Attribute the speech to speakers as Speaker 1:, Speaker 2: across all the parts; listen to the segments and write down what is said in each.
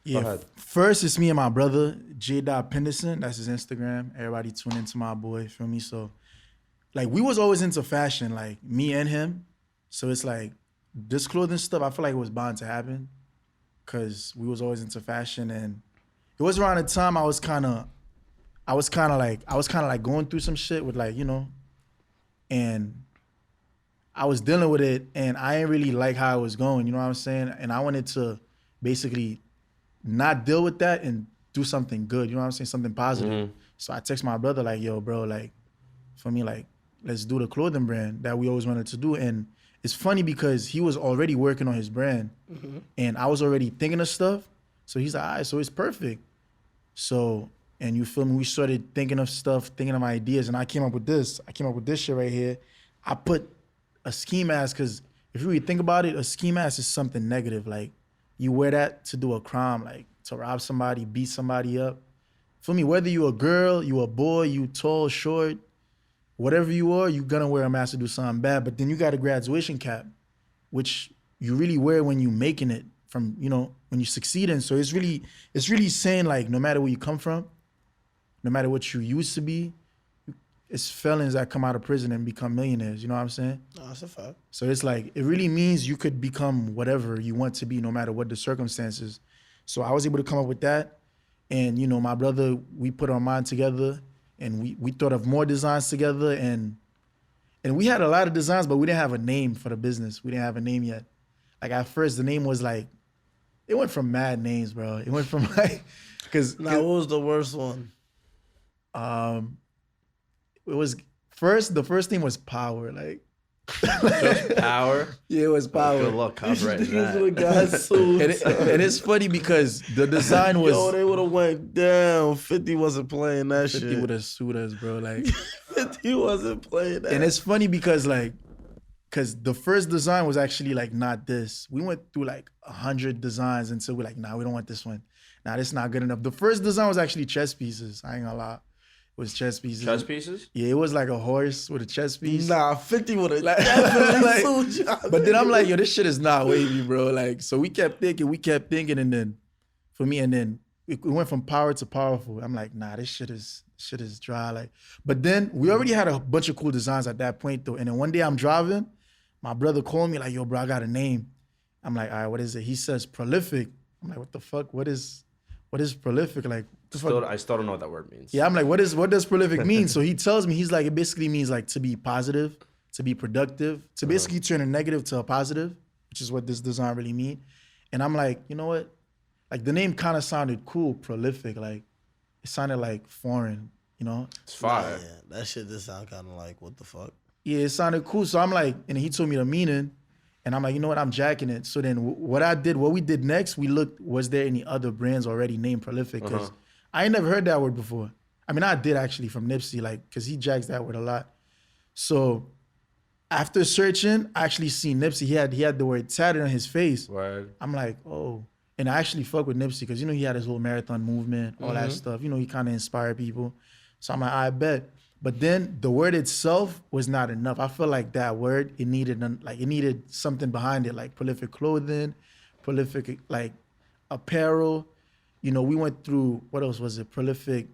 Speaker 1: Yeah, first it's me and my brother, J. Penderson. That's his Instagram. Everybody tune into my boy, feel me? So, like, we was always into fashion, like, me and him. So it's like, this clothing stuff, I feel like it was bound to happen because we was always into fashion. And it was around the time I was kind of like going through some shit with, like, you know, and I was dealing with it and I didn't really like how it was going, you know what I'm saying? And I wanted to basically not deal with that and do something good, you know what I'm saying? Something positive. So I text my brother like, yo, bro, like, for me, like, let's do the clothing brand that we always wanted to do. And it's funny because he was already working on his brand and I was already thinking of stuff. So he's like, all right, so it's perfect. So, and you feel me, we started thinking of stuff, thinking of ideas, and I came up with this. I came up with this shit right here. I put a ski mask, because if you really think about it, a ski mask is something negative. Like, you wear that to do a crime, like to rob somebody, beat somebody up. For me, whether you a girl, you a boy, you tall, short, whatever you are, you gonna wear a mask to do something bad. But then you got a graduation cap, which you really wear when you making it from, you know, when you succeeding. So it's really saying, like, no matter where you come from, no matter what you used to be, it's felons that come out of prison and become millionaires. You know what I'm saying?
Speaker 2: No, that's a fact.
Speaker 1: So it's like, it really means you could become whatever you want to be, no matter what the circumstances. So I was able to come up with that. And, you know, my brother, we put our mind together and we thought of more designs together. And we had a lot of designs, but we didn't have a name for the business. We didn't have a name yet. Like, at first, the name was like, it went from mad names, bro. It went from like,
Speaker 2: what was the worst one?
Speaker 1: It was the first thing was Power, like.
Speaker 3: Just Power?
Speaker 1: Yeah, it was Power.
Speaker 3: Good luck copyrighting
Speaker 1: that. And it's funny because the design was.
Speaker 2: Yo, they would have went down. 50 wasn't playing that
Speaker 1: 50
Speaker 2: shit.
Speaker 1: 50 would have sued us, bro. Like,
Speaker 2: 50 wasn't playing that.
Speaker 1: And it's funny because, like, the first design was actually like not this. We went through like 100 designs until we're like, nah, we don't want this one. Nah, this is not good enough. The first design was actually chess pieces. I ain't gonna lie. It was chess pieces.
Speaker 3: Chess pieces?
Speaker 1: Yeah, it was like a horse with a chess piece.
Speaker 2: Nah, 50 would have definitely sued you.
Speaker 1: But then I'm like, yo, this shit is not wavy, bro. Like, so we kept thinking, and then for me, and then we went from Power to Powerful. I'm like, nah, this shit is dry. Like, but then we already had a bunch of cool designs at that point though. And then one day I'm driving, my brother called me like, yo, bro, I got a name. I'm like, all right, what is it? He says Prolific. I'm like, what the fuck? What is prolific? Like,
Speaker 3: I still don't know what that word means.
Speaker 1: Yeah, I'm like, what does prolific mean? So he tells me, he's like, it basically means like to be positive, to be productive, to basically turn a negative to a positive, which is what this design really mean. And I'm like, you know what? Like, the name kind of sounded cool, Prolific. Like, it sounded like foreign, you know?
Speaker 3: It's fire.
Speaker 2: Yeah, that shit just sound kind of like, what the fuck?
Speaker 1: Yeah, it sounded cool. So I'm like, and he told me the meaning. And I'm like, you know what, I'm jacking it. So then what we did next, we looked, was there any other brands already named Prolific? Because I ain't never heard that word before. I mean, I did actually from Nipsey, like, because he jacks that word a lot. So after searching, I actually seen Nipsey. He had the word tatted on his face.
Speaker 3: Word.
Speaker 1: I'm like, oh. And I actually fuck with Nipsey because, you know, he had his whole marathon movement, all that stuff. You know, he kind of inspired people. So I'm like, I bet. But then the word itself was not enough. I feel like that word, it needed something behind it, like prolific clothing, prolific like apparel. You know, we went through, what else was it? Prolific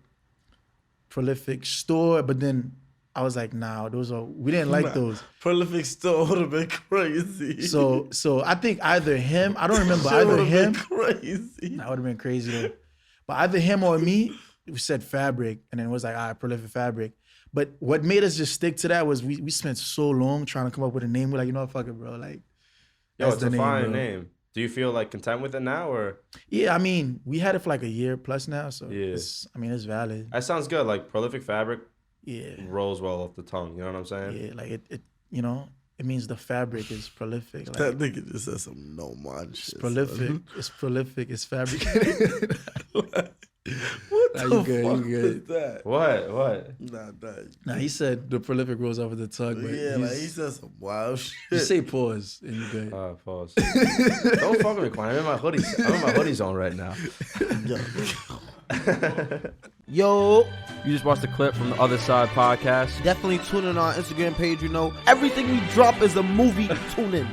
Speaker 1: store. But then I was like, nah, we didn't like those.
Speaker 2: Prolific store would have been crazy.
Speaker 1: So I think either him, I don't remember either him.
Speaker 2: Crazy.
Speaker 1: That would have been crazy though. But either him or me, we said fabric, and then it was like, all right, prolific fabric. But what made us just stick to that was we spent so long trying to come up with a name. We're like, you know what, fuck it, bro. Like,
Speaker 3: yo, it's a fine name. Do you feel like content with it now, or?
Speaker 1: Yeah, I mean, we had it for like a year plus now, so
Speaker 3: yeah.
Speaker 1: It's valid.
Speaker 3: That sounds good. Like prolific fabric.
Speaker 1: Yeah.
Speaker 3: Rolls well off the tongue. You know what I'm saying?
Speaker 1: Yeah, like it you know, it means the fabric is prolific. Like,
Speaker 2: that nigga just said some no mind shit.
Speaker 1: It's prolific. It's prolific. It's fabricated.
Speaker 2: What
Speaker 1: nah,
Speaker 2: the
Speaker 1: you good,
Speaker 2: fuck
Speaker 1: you good.
Speaker 2: is that?
Speaker 3: What?
Speaker 2: Nah,
Speaker 1: he said the prolific rolls off of the tongue. But
Speaker 2: yeah, like he said some wild shit.
Speaker 1: You say pause and you good.
Speaker 3: Pause. Don't fuck with me, Quan. I'm in my hoodies on right now.
Speaker 4: Yo, you just watched a clip from the Other Side podcast.
Speaker 2: Definitely tune in on our Instagram page. You know, everything we drop is a movie. Tune in.